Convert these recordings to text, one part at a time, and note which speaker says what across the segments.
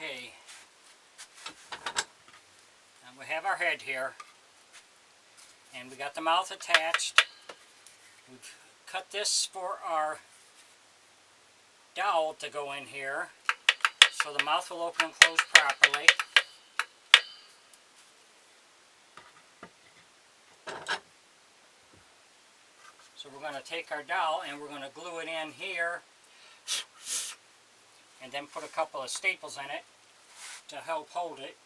Speaker 1: Okay, and we have our head here, and we got the mouth attached. We've cut this for our dowel to go in here, so the mouth will open and close properly. So we're going to take our dowel and we're going to glue it in here, and then put a couple of staples in it to help hold it.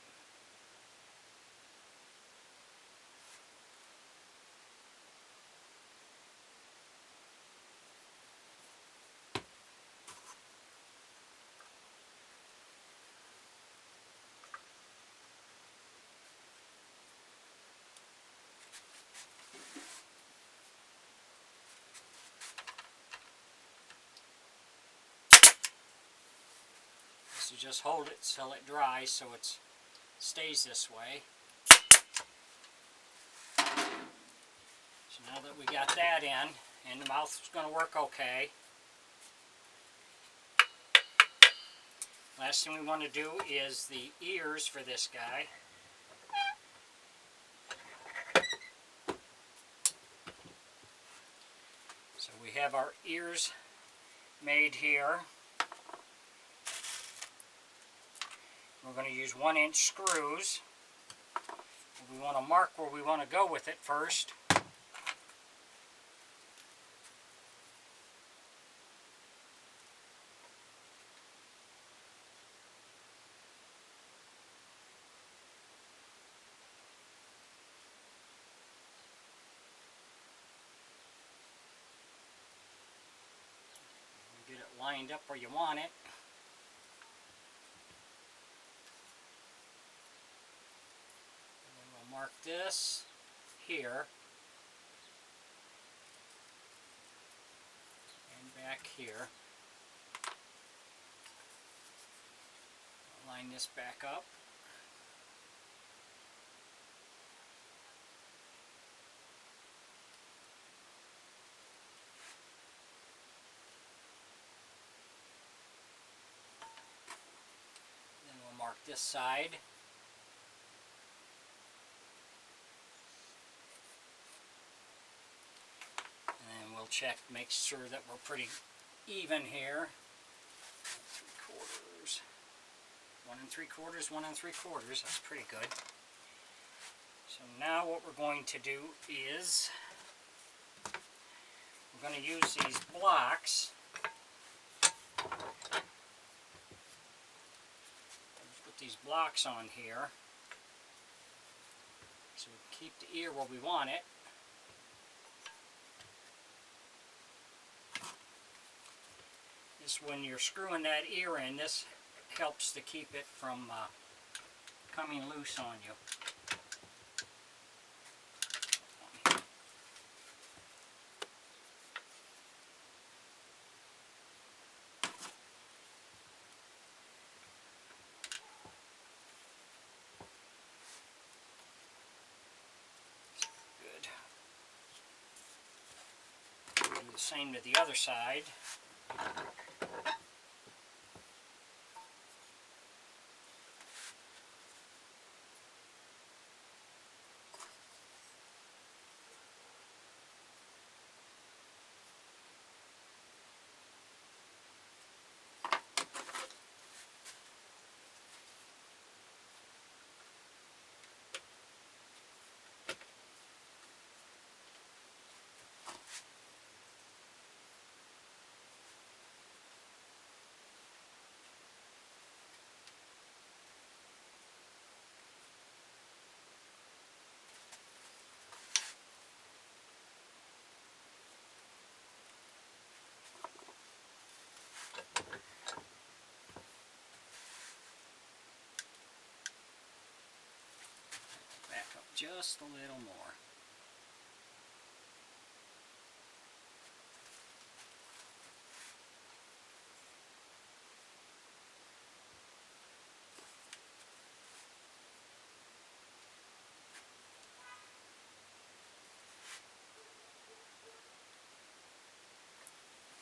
Speaker 1: So just hold it till it dries so it stays this way. So now that we got that in, and the mouth is going to work okay, last thing we want to do is the ears for this guy. So we have our ears made here. We're going to use 1-inch screws. We want to mark where we want to go with it first. Get it lined up where you want it. Mark this here and back here. Line this back up. Then we'll mark this side. We'll check, make sure that we're pretty even here. 3/4, 1 3/4, 1 3/4. That's pretty good. So now what we're going to do is we're going to use these blocks. Put these blocks on here so we can keep the ear where we want it. This, when you're screwing that ear in, this helps to keep it from coming loose on you. Good. Do the same to the other side. Back up just a little more.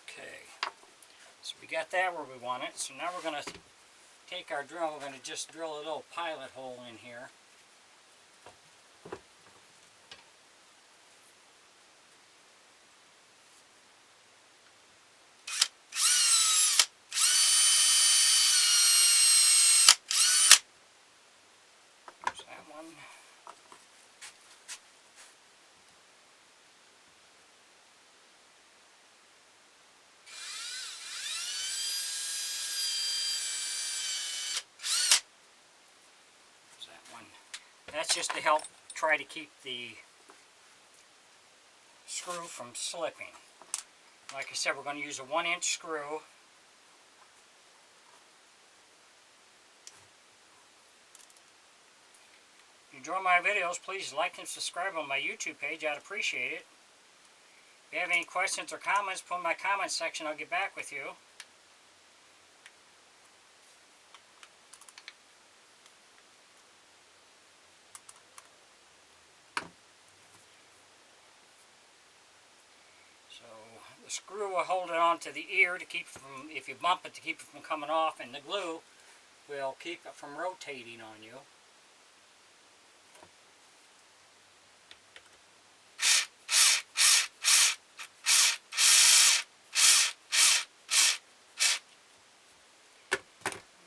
Speaker 1: Okay, so we got that where we want it. So now we're going to take our drill, we're going to just drill a little pilot hole in here. There's that one. That's just to help try to keep the screw from slipping. Like I said, we're going to use a 1-inch screw. If you enjoy my videos, please like and subscribe on my YouTube page. I'd appreciate it. If you have any questions or comments, put in my comment section. I'll get back with you. So the screw will hold it onto the ear to keep it from, if you bump it, to keep it from coming off, and the glue will keep it from rotating on you.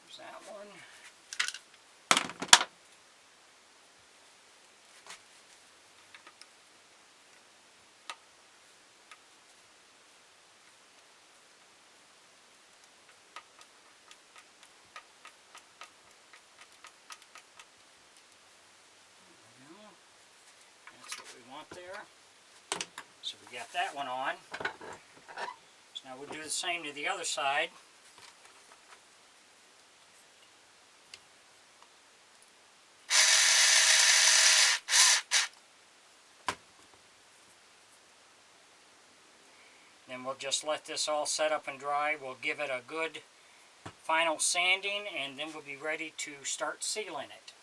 Speaker 1: There's that one. Want there. So we got that one on. So now we'll do the same to the other side. Then we'll just let this all set up and dry. We'll give it a good final sanding, and then we'll be ready to start sealing it.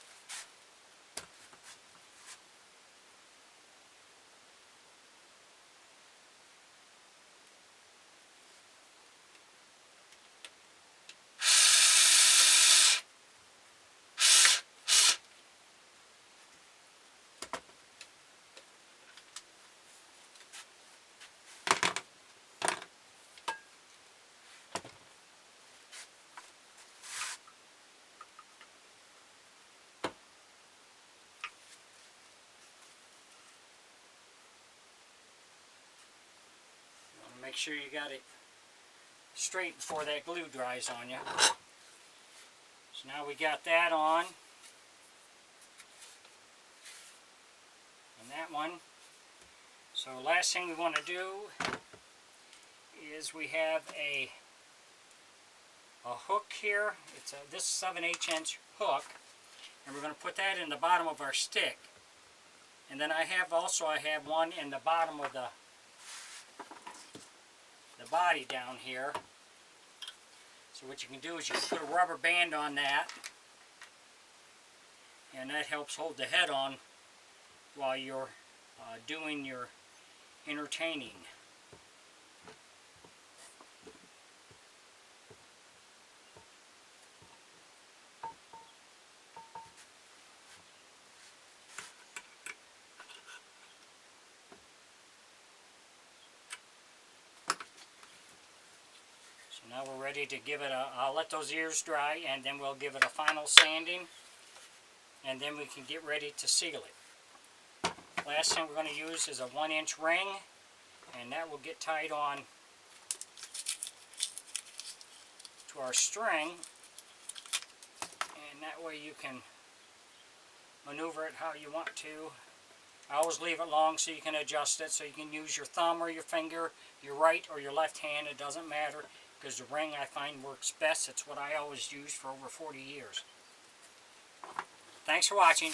Speaker 1: Make sure you got it straight before that glue dries on you. So now we got that on. And that one. So last thing we want to do is we have a hook here. It's this 7/8" hook. And we're going to put that in the bottom of our stick. And then I have one in the bottom of the body down here. So what you can do is you can put a rubber band on that, and that helps hold the head on while you're doing your entertaining. Now we're ready to give it I'll let those ears dry, and then we'll give it a final sanding, and then we can get ready to seal it. Last thing we're going to use is a 1-inch ring, and that will get tied on to our string, and that way you can maneuver it how you want to. I always leave it long so you can adjust it, so you can use your thumb or your finger, your right or your left hand, it doesn't matter. Because the ring I find works best. It's what I always used for over 40 years. Thanks for watching.